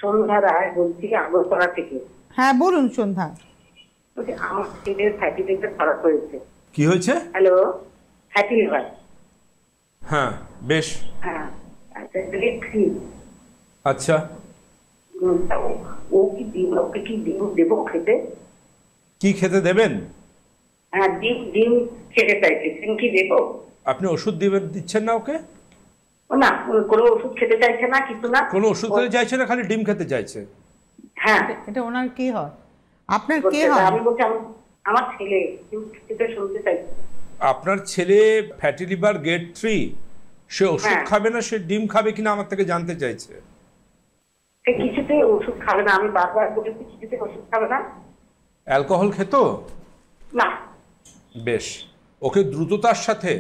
সন্ধ্যা রায় বলছি আগরতলা থেকে। হ্যাঁ বলুন সন্ধ্যা। বলছি আমার ছেলের ফ্যাটি লিভার খারাপ হয়েছে। কি হয়েছে? Hello, fatty liver. হ্যাঁ বেশ। হ্যাঁ আচ্ছা, গ্রেড 3। আচ্ছা, ও কি ডিম, ওকে কি ডিম দেবো খেতে? কি খেতে দেবেন? হ্যাঁ ডিম খেতে চাইছে, ডিম কি দেবো? আপনি ওষুধ দিচ্ছেন না ওকে? না, কোনো ওষুধ খেতে চাইছে না, কিছু না। কোনো ওষুধ খেতে চাইছে না, খালি ডিম খেতে চাইছে। হ্যাঁ, এটা ওনার কে হয়? আপনার কে হয়? আমি বলছি আমার ছেলে ডিম খেতে শুনতে চাইছে। আপনার ছেলে ফ্যাটি লিভার গ্রেড 3, সে ওষুধ খাবে না, সে ডিম খাবে কিনা আমার থেকে জানতে চাইছে। সে কিছুতে ওষুধ খাবে না, আমি বারবার বলেছি কিছুতে ওষুধ খাবে না। অ্যালকোহল খেত না। বেশ, ওকে দ্রুততার সাথে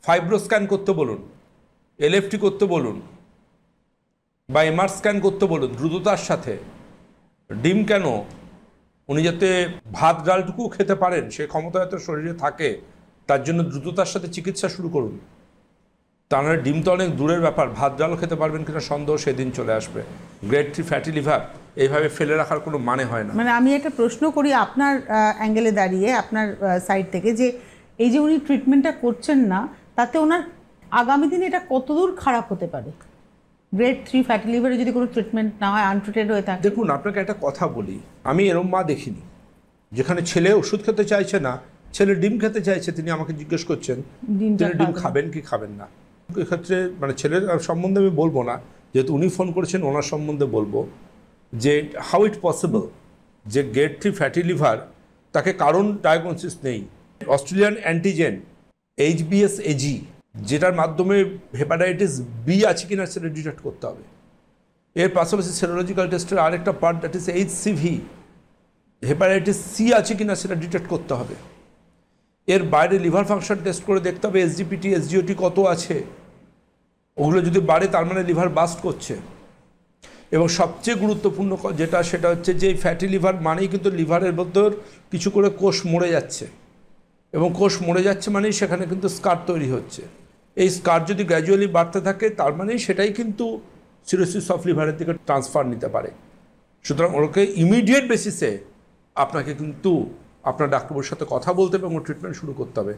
ফাইব্রো স্ক্যান করতে বলুন, এলএফটি করতে বলুন, বা এমআর স্ক্যান করতে বলুন দ্রুততার সাথে। ডিম কেন, উনি যাতে ভাত ডালটুকু খেতে পারেন সে ক্ষমতা যাতে শরীরে থাকে, তার জন্য দ্রুততার সাথে চিকিৎসা শুরু করুন। তা নাহলে ডিম তো অনেক দূরের ব্যাপার, ভাত ডালও খেতে পারবেন কিনা সন্দেহ সেদিন চলে আসবে। গ্রেড 3 ফ্যাটি লিভার এইভাবে ফেলে রাখার কোনো মানে হয় না। মানে আমি একটা প্রশ্ন করি আপনার অ্যাঙ্গেলে দাঁড়িয়ে, আপনার সাইড থেকে, যে এই যে উনি ট্রিটমেন্টটা করছেন না, তাতে ওনার আগামী দিনে এটা কতদূর খারাপ হতে পারে? গ্রেড 3 ফ্যাটি লিভারে যদি কোনো ট্রিটমেন্ট না হয়, আনট্রিটেড হয়ে থাকে। দেখুন, আপনাকে একটা কথা বলি, আমি এরম মা দেখিনি যেখানে ছেলে ওষুধ খেতে চাইছে না, ছেলে ডিম খেতে চাইছে, তিনি আমাকে জিজ্ঞেস করছেন তিনি ডিম খাবেন কি খাবেন না। এক্ষেত্রে মানে ছেলের সম্বন্ধে আমি বলবো না, যেহেতু উনি ফোন করেছেন ওনার সম্বন্ধে বলবো যে হাউ ইট পসিবল যে গ্রেড 3 ফ্যাটি লিভার, তাকে কারণ ডায়াগনোসিস নেই। অস্ট্রেলিয়ান অ্যান্টিজেন HBsAg, যেটার মাধ্যমে হেপাটাইটিস বি আছে কিনা সেটা ডিটেক্ট করতে হবে। এর পাশাপাশি সেরোলজিক্যাল টেস্টের আরেকটা part, that is HCV, hepatitis C আছে কিনা সেটা ডিটেক্ট করতে হবে। এর বাইরে লিভার ফাংশন টেস্ট করে দেখতে হবে SGPT SGOT কত আছে, ওগুলো যদি বাড়ে তার মানে লিভার বাস্ট করছে। এবং সবচেয়ে গুরুত্বপূর্ণ যেটা, সেটা হচ্ছে যে ফ্যাটি লিভার মানেই কিন্তু লিভারের ভেতর কিছু করে কোষ মরে যাচ্ছে, এবং কোষ মরে যাচ্ছে মানেই সেখানে কিন্তু স্কার তৈরি হচ্ছে। এই স্কার যদি গ্র্যাজুয়ালি বাড়তে থাকে তার মানেই সেটাই কিন্তু সিরোসিস অফ লিভারের দিকে ট্রান্সফার নিতে পারে। সুতরাং ওকে ইমিডিয়েট বেসিসে আপনাকে কিন্তু আপনার ডাক্তারবাবুর সাথে কথা বলতে হবে এবং ট্রিটমেন্ট শুরু করতে হবে।